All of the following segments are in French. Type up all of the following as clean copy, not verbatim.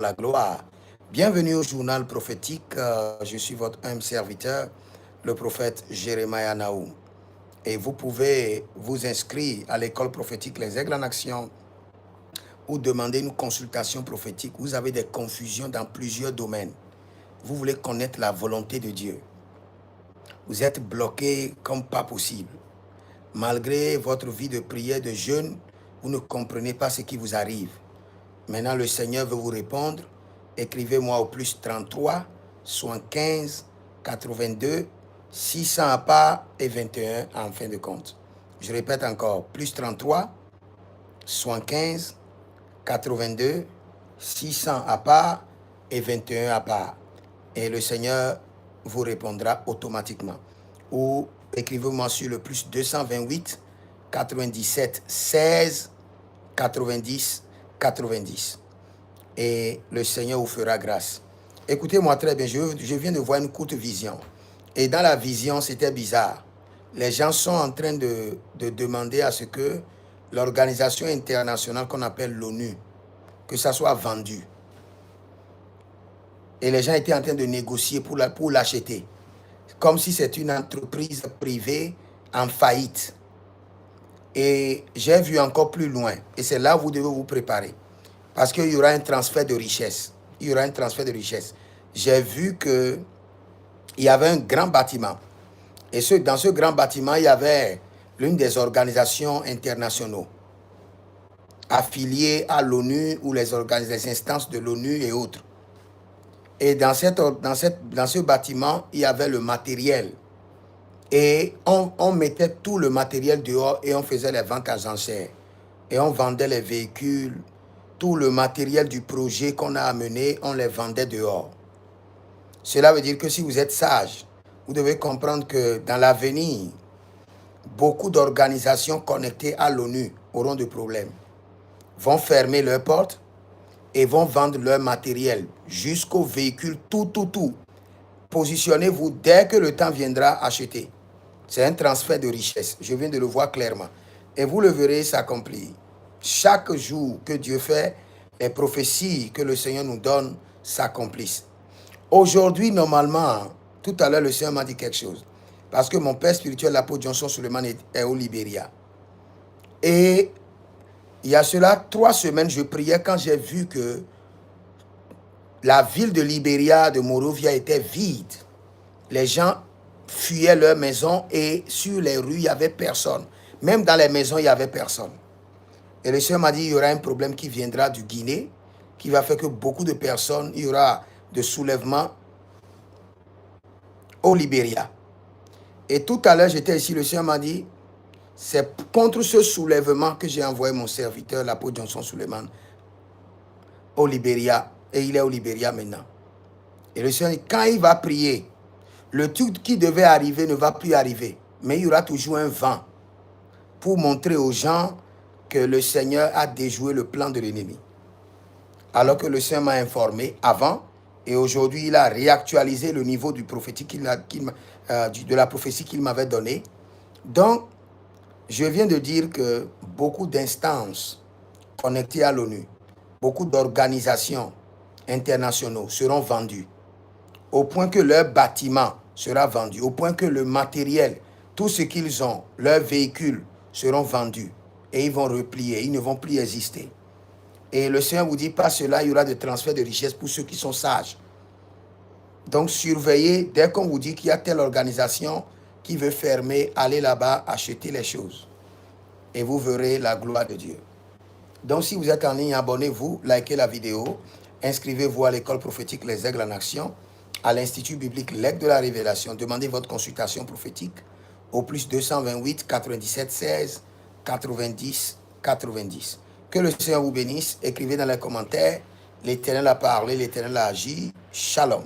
la gloire. Bienvenue au journal prophétique. Je suis votre humble serviteur, le prophète Jérémie Naoum. Et vous pouvez vous inscrire à l'école prophétique Les Aigles en Action ou demander une consultation prophétique. Vous avez des confusions dans plusieurs domaines. Vous voulez connaître la volonté de Dieu. Vous êtes bloqué comme pas possible. Malgré votre vie de prière, de jeûne, vous ne comprenez pas ce qui vous arrive. Maintenant, le Seigneur veut vous répondre. Écrivez-moi au plus 33 75 82 600 à part et 21 en fin de compte. Je répète encore, plus 33 75 82 600 à part et 21 à part. Et le Seigneur vous répondra automatiquement. Ou écrivez-moi sur le plus 228 97 16 90 90. Et le Seigneur vous fera grâce. Écoutez-moi très bien, je viens de voir une courte vision. Et dans la vision, c'était bizarre. Les gens sont en train de demander à ce que l'organisation internationale qu'on appelle l'ONU, que ça soit vendu. Et les gens étaient en train de négocier pour l'acheter. Comme si c'était une entreprise privée en faillite. Et j'ai vu encore plus loin. Et c'est là où vous devez vous préparer. Parce qu'il y aura un transfert de richesse. Il y aura un transfert de richesse. J'ai vu qu'il y avait un grand bâtiment. Et dans ce grand bâtiment, il y avait l'une des organisations internationales affiliées à l'ONU ou les instances de l'ONU et autres. Et dans ce bâtiment, il y avait le matériel. Et on mettait tout le matériel dehors et on faisait les ventes aux enchères. Et on vendait les véhicules, tout le matériel du projet qu'on a amené, on les vendait dehors. Cela veut dire que si vous êtes sage, vous devez comprendre que dans l'avenir, beaucoup d'organisations connectées à l'ONU auront des problèmes. Vont fermer leurs portes et vont vendre leur matériel jusqu'aux véhicules, tout. Positionnez-vous dès que le temps viendra acheter. C'est un transfert de richesse. Je viens de le voir clairement. Et vous le verrez s'accomplir. Chaque jour que Dieu fait, les prophéties que le Seigneur nous donne s'accomplissent. Aujourd'hui, normalement, tout à l'heure, le Seigneur m'a dit quelque chose. Parce que mon père spirituel, l'apôtre Johnson Suleiman, est au Libéria. Et il y a cela 3 semaines, je priais quand j'ai vu que la ville de Libéria, de Monrovia, était vide. Les gens fuyaient leur maison et sur les rues, il n'y avait personne. Même dans les maisons, il n'y avait personne. Et le Seigneur m'a dit, il y aura un problème qui viendra du Guinée, qui va faire que beaucoup de personnes, il y aura de soulèvements au Libéria. Et tout à l'heure, j'étais ici, le Seigneur m'a dit, c'est contre ce soulèvement que j'ai envoyé mon serviteur, l'apôtre Johnson Suleiman, au Libéria. Et il est au Libéria maintenant. Et le Seigneur dit, quand il va prier, le truc qui devait arriver ne va plus arriver. Mais il y aura toujours un vent pour montrer aux gens que le Seigneur a déjoué le plan de l'ennemi. Alors que le Seigneur m'a informé avant, et aujourd'hui il a réactualisé le niveau du prophétique de la prophétie qu'il m'avait donnée. Donc, je viens de dire que beaucoup d'instances connectées à l'ONU, beaucoup d'organisations internationales seront vendues, au point que leur bâtiment sera vendu, au point que le matériel, tout ce qu'ils ont, leurs véhicules seront vendus et ils vont replier, ils ne vont plus exister. Et le Seigneur vous dit, pas cela, il y aura des transferts de richesse pour ceux qui sont sages. Donc surveillez, dès qu'on vous dit qu'il y a telle organisation qui veut fermer, allez là-bas, acheter les choses. Et vous verrez la gloire de Dieu. Donc si vous êtes en ligne, abonnez-vous, likez la vidéo, inscrivez-vous à l'école prophétique Les Aigles en Action, à l'Institut biblique L'Aigle de la Révélation. Demandez votre consultation prophétique au plus 228 97 16 90 90. Que le Seigneur vous bénisse. Écrivez dans les commentaires, l'Éternel a parlé, l'Éternel a agi. Shalom.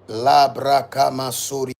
Labrakama sori.